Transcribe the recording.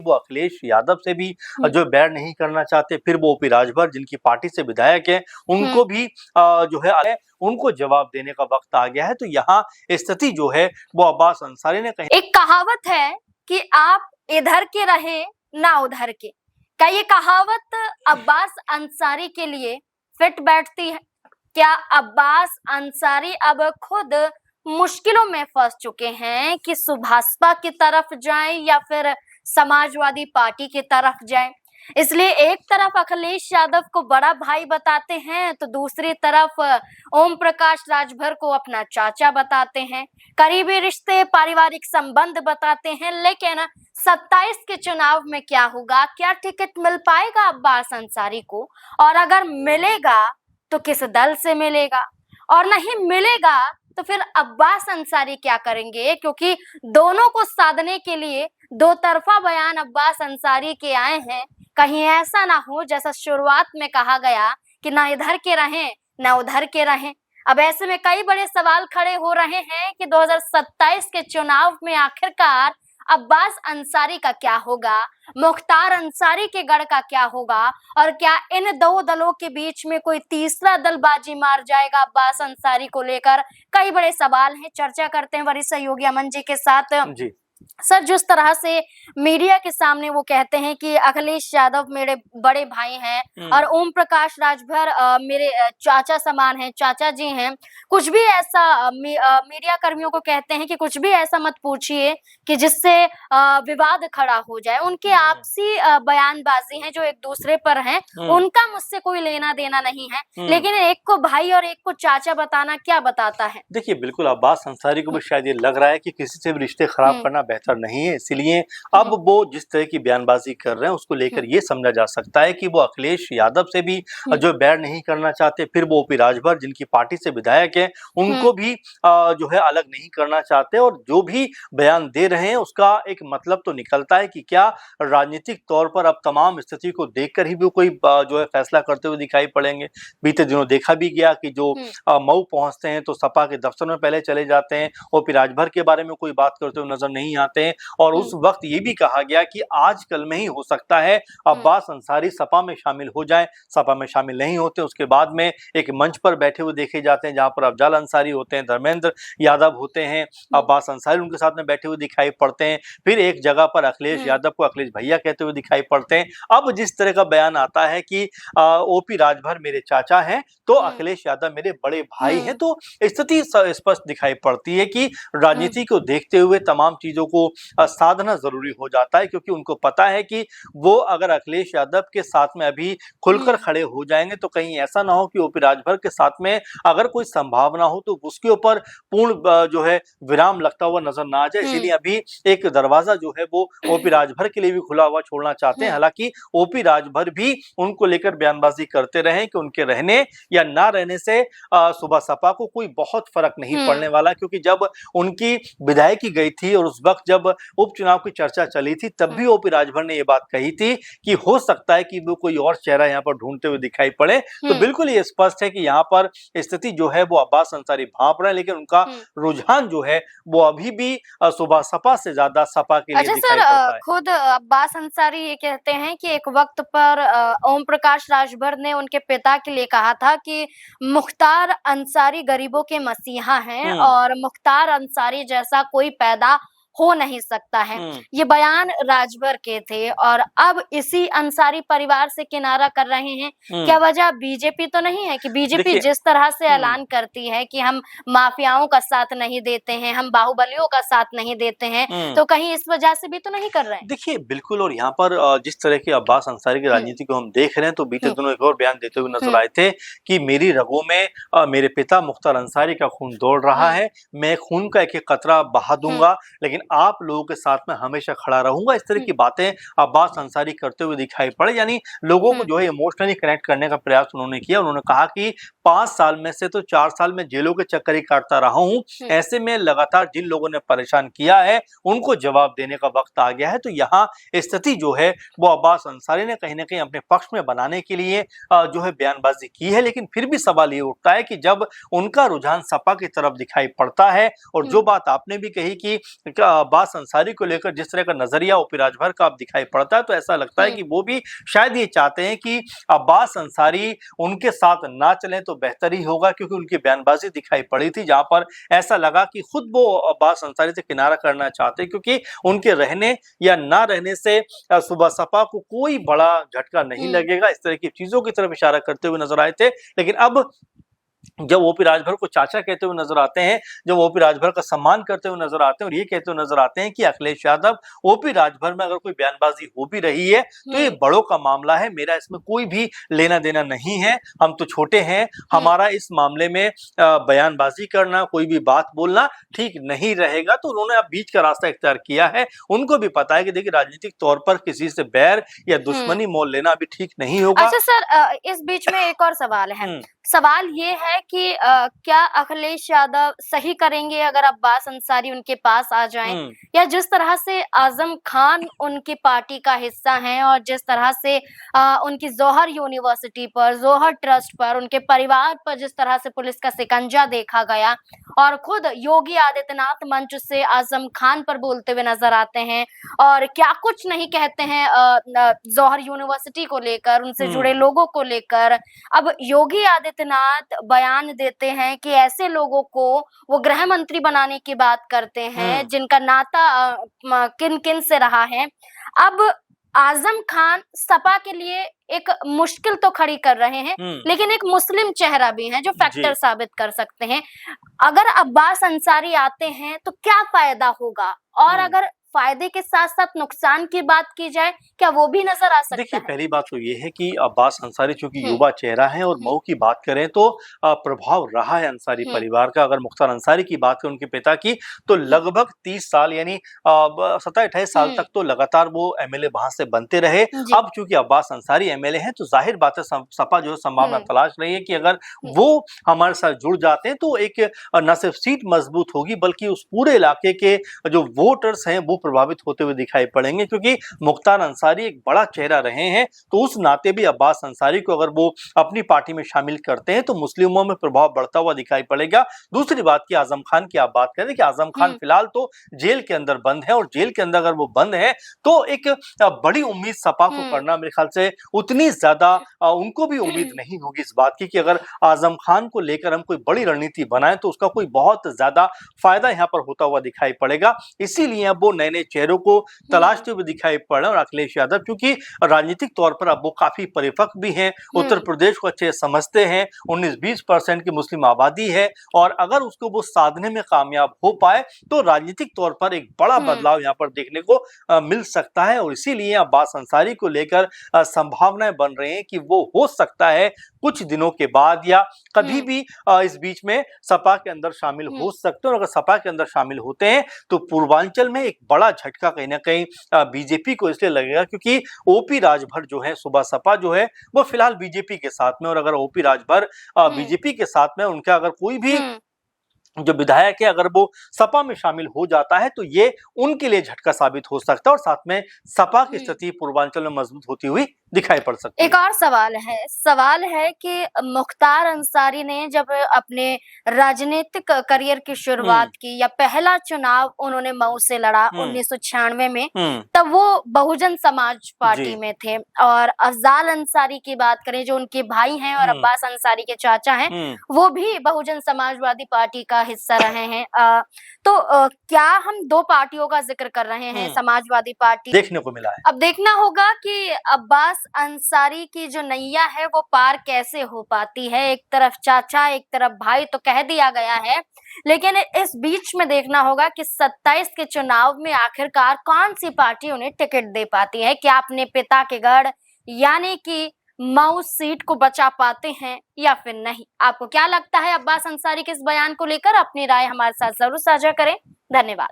वो अखिलेश यादव से भी जो बैर नहीं करना चाहते, फिर वो ओपी राजभर जिनकी पार्टी से विधायक है उनको भी जो है उनको जवाब देने का वक्त आ गया है। तो यहाँ स्थिति जो है वो अब्बास अंसारी ने कहीं, एक कहावत है कि आप इधर के रहे ना उधर के, क्या ये कहावत अब्बास अंसारी के लिए फिट बैठती है? क्या अब्बास अंसारी अब खुद मुश्किलों में फंस चुके हैं कि सुभाषपा की तरफ जाएं या फिर समाजवादी पार्टी की तरफ जाएं? इसलिए एक तरफ अखिलेश यादव को बड़ा भाई बताते हैं तो दूसरी तरफ ओम प्रकाश राजभर को अपना चाचा बताते हैं, करीबी रिश्ते पारिवारिक संबंध बताते हैं। लेकिन 27 के चुनाव में क्या होगा? क्या टिकट मिल पाएगा अब्बास अंसारी को? और अगर मिलेगा तो किस दल से मिलेगा? और नहीं मिलेगा तो फिर अब्बास अंसारी क्या करेंगे? क्योंकि दोनों को साधने के लिए दो तरफा बयान अब्बास अंसारी के आए हैं। कहीं ऐसा ना हो जैसा शुरुआत में कहा गया कि ना इधर के रहें ना उधर के रहें। अब ऐसे में कई बड़े सवाल खड़े हो रहे हैं कि 2027 के चुनाव में आखिरकार अब्बास अंसारी का क्या होगा, मुख्तार अंसारी के गढ़ का क्या होगा, और क्या इन दो दलों के बीच में कोई तीसरा दल बाजी मार जाएगा अब्बास अंसारी को लेकर? कई बड़े सवाल हैं। चर्चा करते हैं वरिष्ठ सहयोगी अमन जी के साथ। जी सर, जिस तरह से मीडिया के सामने वो कहते हैं कि अखिलेश यादव मेरे बड़े भाई हैं और ओम प्रकाश राजभर मेरे चाचा समान हैं, चाचा जी हैं, कुछ भी ऐसा मीडिया कर्मियों को कहते हैं कि कुछ भी ऐसा मत पूछिए कि जिससे विवाद खड़ा हो जाए। उनके आपसी बयानबाजी हैं जो एक दूसरे पर हैं, उनका मुझसे कोई लेना देना नहीं है। लेकिन एक को भाई और एक को चाचा बताना क्या बताता है? देखिए, बिल्कुल अब्बास अंसारी को भी शायद ये लग रहा है कि किसी से भी रिश्ते खराब करना बेहतर नहीं है, इसीलिए अब वो जिस तरह की बयानबाजी कर रहे हैं उसको लेकर ये समझा जा सकता है कि वो अखिलेश यादव से भी जो बैर नहीं करना चाहते, फिर वो ओपी राजभर जिनकी पार्टी से विधायक है उनको भी जो है अलग नहीं करना चाहते। और जो भी बयान दे रहे हैं उसका एक मतलब तो निकलता है कि क्या राजनीतिक तौर पर अब तमाम स्थिति को देखकर ही वो कोई जो है फैसला करते हुए दिखाई पड़ेंगे। बीते दिनों देखा भी गया कि जो मऊ पहुंचते हैं तो सपा के दफ्तर में पहले चले जाते हैं, ओपी राजभर के बारे में कोई बात करते हुए नजर नहीं आते हैं। और उस वक्त ये भी कहा गया कि आजकल में ही हो सकता है अब्बास अंसारी सपा में शामिल हो जाए। सपा में शामिल नहीं होते, उसके बाद में एक मंच पर बैठे हुए देखे जाते हैं जहां पर अफजल अंसारी होते हैं, धर्मेंद्र यादव होते हैं, अब्बास अंसारी उनके साथ में बैठे हुए दिखाई पड़ते हैं। फिर एक जगह पर अखिलेश यादव को अखिलेश भैया कहते हुए दिखाई पड़ते हैं। अब जिस तरह का बयान आता है कि ओपी राजभर मेरे चाचा हैं तो अखिलेश यादव मेरे बड़े भाई हैं, तो स्थिति स्पष्ट दिखाई पड़ती है कि राजनीति को देखते हुए तमाम चीजों को साधना जरूरी हो जाता है, क्योंकि उनको पता है कि वो अगर अखिलेश यादव के साथ में अभी खुलकर खड़े हो जाएंगे तो कहीं ऐसा ना हो कि ओपी राजभर के साथ में अगर कोई संभावना हो तो उसके ऊपर पूर्ण जो है विराम लगता हुआ नजर ना आ जाए। इसीलिए अभी एक दरवाजा जो है वो ओपी राजभर के लिए भी खुला हुआ छोड़ना चाहते हैं। हालांकि ओपी राजभर भी उनको लेकर बयानबाजी करते रहे कि उनके रहने या ना रहने से सुबह सपा को कोई बहुत फर्क नहीं पड़ने वाला, क्योंकि जब उनकी विधायकी गई थी और उस वक्त जब उपचुनाव की चर्चा चली थी तब भी ओपी राजभर ने ये बात कही थी कि हो सकता है कि वो कोई और चेहरा यहाँ पर ढूंढते हुए दिखाई पड़े। तो बिल्कुल ये स्पष्ट है कि यहाँ पर स्थिति जो है वो अब्बास अंसारी भांप रहे हैं, लेकिन उनका रुझान जो है वो अभी भी सुबह सपा से ज्यादा सपा के लिए दिखाई पड़ता है। खुद अब्बास अंसारी ये कहते हैं कि एक वक्त पर ओम प्रकाश राजभर ने उनके पिता के लिए कहा था कि मुख्तार अंसारी गरीबों के मसीहा हैं और मुख्तार अंसारी जैसा कोई पैदा हो नहीं सकता है। ये बयान राजभर के थे और अब इसी अंसारी परिवार से किनारा कर रहे हैं। क्या वजह बीजेपी तो नहीं है कि बीजेपी जिस तरह से ऐलान करती है कि हम माफियाओं का साथ नहीं देते हैं, हम बाहुबलियों का साथ नहीं देते हैं, तो कहीं इस वजह से भी तो नहीं कर रहे हैं? देखिए बिल्कुल, और यहाँ पर जिस तरह के अब्बास अंसारी की राजनीति को हम देख रहे हैं तो बीते दिनों एक और बयान देते हुए नजर आए थे कि मेरी रगों में मेरे पिता मुख्तार अंसारी का खून दौड़ रहा है, मैं खून का एक एक कतरा बहा दूंगा, लेकिन आप लोगों के साथ में हमेशा खड़ा रहूंगा। इस तरह की बातें अब्बास अंसारी करते हुए दिखाई पड़े, यानी लोगों को जो है इमोशनली कनेक्ट करने का प्रयास उन्होंने किया। उन्होंने कहा कि 5 साल में से तो 4 साल में जेलों के चक्कर ही काटता रहा हूं, ऐसे में लगातार जिन लोगों ने परेशान किया है उनको जवाब देने का वक्त आ गया है। तो यहाँ स्थिति जो है वो अब्बास अंसारी ने कहीं ना कहीं अपने पक्ष में बनाने के लिए जो है बयानबाजी की है, लेकिन फिर भी सवाल ये उठता है कि जब उनका रुझान सपा की तरफ दिखाई पड़ता है और जो बात आपने भी कही कि अब्बास अंसारी को लेकर जिस तरह का नजरिया ओपी राजभर का अब दिखाई पड़ता है, तो ऐसा लगता है कि वो भी शायद ये चाहते हैं कि अब्बास अंसारी उनके साथ ना चलें तो बेहतर ही होगा, क्योंकि उनकी बयानबाजी दिखाई पड़ी थी जहां पर ऐसा लगा कि खुद वो अब्बास अंसारी से किनारा करना चाहते हैं, क्योंकि उनके रहने या ना रहने से सुबह सपा को कोई बड़ा झटका नहीं लगेगा। इस तरह की चीजों की तरफ इशारा करते हुए नजर आए थे। लेकिन अब जब ओपी राजभर को चाचा कहते हुए नजर आते हैं, जब ओपी राजभर का सम्मान करते हुए नजर आते हैं और ये कहते हुए नजर आते हैं कि अखिलेश यादव ओपी राजभर में अगर कोई बयानबाजी हो भी रही है तो ये बड़ों का मामला है, मेरा इसमें कोई भी लेना देना नहीं है, हम तो छोटे हैं, हमारा इस मामले में बयानबाजी करना, कोई भी बात बोलना ठीक नहीं रहेगा। तो उन्होंने अब बीच का रास्ता इख्तियार किया है। उनको भी पता है कि देखिए राजनीतिक तौर पर किसी से बैर या दुश्मनी मोल लेना अभी ठीक नहीं होगा। अच्छा सर, इस बीच में एक और सवाल है। सवाल ये है कि क्या अखिलेश यादव सही करेंगे अगर अब्बास अंसारी उनके पास आ जाएं, या जिस तरह से आजम खान उनकी पार्टी का हिस्सा हैं और जिस तरह से उनकी जौहर यूनिवर्सिटी पर, जौहर ट्रस्ट पर, उनके परिवार पर जिस तरह से पुलिस का शिकंजा देखा गया, और खुद योगी आदित्यनाथ मंच से आजम खान पर बोलते हुए नजर आते हैं और क्या कुछ नहीं कहते हैं जौहर यूनिवर्सिटी को लेकर, उनसे जुड़े लोगों को लेकर। अब योगी आदित्यनाथ बयान देते हैं कि ऐसे लोगों को वो गृह मंत्री बनाने की बात करते हैं जिनका नाता किन किन से रहा है। अब आजम खान सपा के लिए एक मुश्किल तो खड़ी कर रहे हैं, लेकिन एक मुस्लिम चेहरा भी है जो फैक्टर साबित कर सकते हैं। अगर अब्बास अंसारी आते हैं तो क्या फायदा होगा, और अगर फायदे के साथ साथ नुकसान की बात की जाए, क्या वो भी नजर आ सकता है? देखिए, पहली बात तो ये है कि अब्बास अंसारी चूंकि युवा चेहरा है, और मऊ की बात करें तो प्रभाव रहा है अंसारी परिवार का। अगर मुख्तार अंसारी की बात करें उनके पिता की, तो लगभग 30 साल यानी 27-28 साल तक तो लगातार वो एमएलए वहां से बनते रहे। अब चूंकि अब्बास अंसारी एमएलए हैं तो जाहिर बात है सपा जो संभावना तलाश रही है कि अगर वो हमारे साथ जुड़ जाते हैं तो एक न सिर्फ सीट मजबूत होगी, बल्कि उस पूरे इलाके के जो वोटर्स हैं वो प्रभावित होते हुए दिखाई पड़ेंगे, क्योंकि मुख्तार अंसारी एक बड़ा चेहरा रहे हैं। तो उस नाते भी अब्बास अंसारी को अगर वो अपनी पार्टी में शामिल करते हैं तो मुस्लिमों में प्रभाव बढ़ता हुआ दिखाई पड़ेगा। दूसरी बात की आजम खान की आप बात करें कि आजम खान फिलहाल तो जेल के अंदर बंद है, और जेल के अंदर अगर वो बंद है तो एक बड़ी उम्मीद सपा को करना मेरे ख्याल से उतनी ज्यादा उनको भी उम्मीद नहीं होगी इस बात की कि अगर आजम खान को लेकर हम कोई बड़ी रणनीति बनाए तो उसका कोई बहुत ज्यादा फायदा यहाँ पर होता हुआ दिखाई पड़ेगा। इसीलिए अब वो नए नए चेहरों को तलाशते हुए दिखाई पड़ रहे हैं। और अखिलेश यादव क्योंकि राजनीतिक तौर पर अब वो काफी परिपक्व भी हैं, उत्तर प्रदेश को अच्छे समझते हैं, 19-20% की मुस्लिम आबादी है, और अगर उसको वो साधने में कामयाब हो पाए तो राजनीतिक तौर पर एक बड़ा बदलाव यहाँ पर देखने को मिल सकता है। और इसीलिए अब्बास अंसारी को लेकर संभावनाएं बन रही हैं कि वो हो सकता है कुछ दिनों के बाद या कभी भी इस बीच में सपा के अंदर शामिल हो सकते हैं। और अगर सपा के अंदर शामिल होते हैं तो पूर्वांचल में एक बड़ा झटका कहीं ना कहीं बीजेपी को इसलिए लगेगा क्योंकि ओपी राजभर जो है, सुबह सपा जो है वो फिलहाल बीजेपी के साथ में, और अगर ओपी राजभर बीजेपी के साथ में उनका अगर कोई भी जो विधायक है अगर वो सपा में शामिल हो जाता है तो ये उनके लिए झटका साबित हो सकता है, और साथ में सपा की स्थिति पूर्वांचल में मजबूत होती हुई दिखाई पड़ सकती है। एक और सवाल है कि मुख्तार अंसारी ने जब अपने राजनीतिक करियर की शुरुआत की, या पहला चुनाव उन्होंने मऊ से लड़ा 1996 में, तब वो बहुजन समाज पार्टी में थे। और अफजाल अंसारी की बात करें जो उनके भाई हैं और अब्बास अंसारी के चाचा हैं, वो भी बहुजन समाजवादी पार्टी का हिस्सा रहे हैं। क्या हम दो पार्टियों का जिक्र कर रहे हैं, समाजवादी पार्टी देखने को मिला है। अब देखना होगा कि अब्बास अंसारी की जो नैया है वो पार कैसे हो पाती है। एक तरफ चाचा, एक तरफ भाई तो कह दिया गया है, लेकिन इस बीच में देखना होगा कि 27 के चुनाव में आखिरकार कौन सी पार्टी उन्हें टिकट दे पाती है। क्या अपने पिता के गढ़ यानी कि मऊ सीट को बचा पाते हैं या फिर नहीं? आपको क्या लगता है अब्बास अंसारी के इस बयान को लेकर? अपनी राय हमारे साथ जरूर साझा करें। धन्यवाद।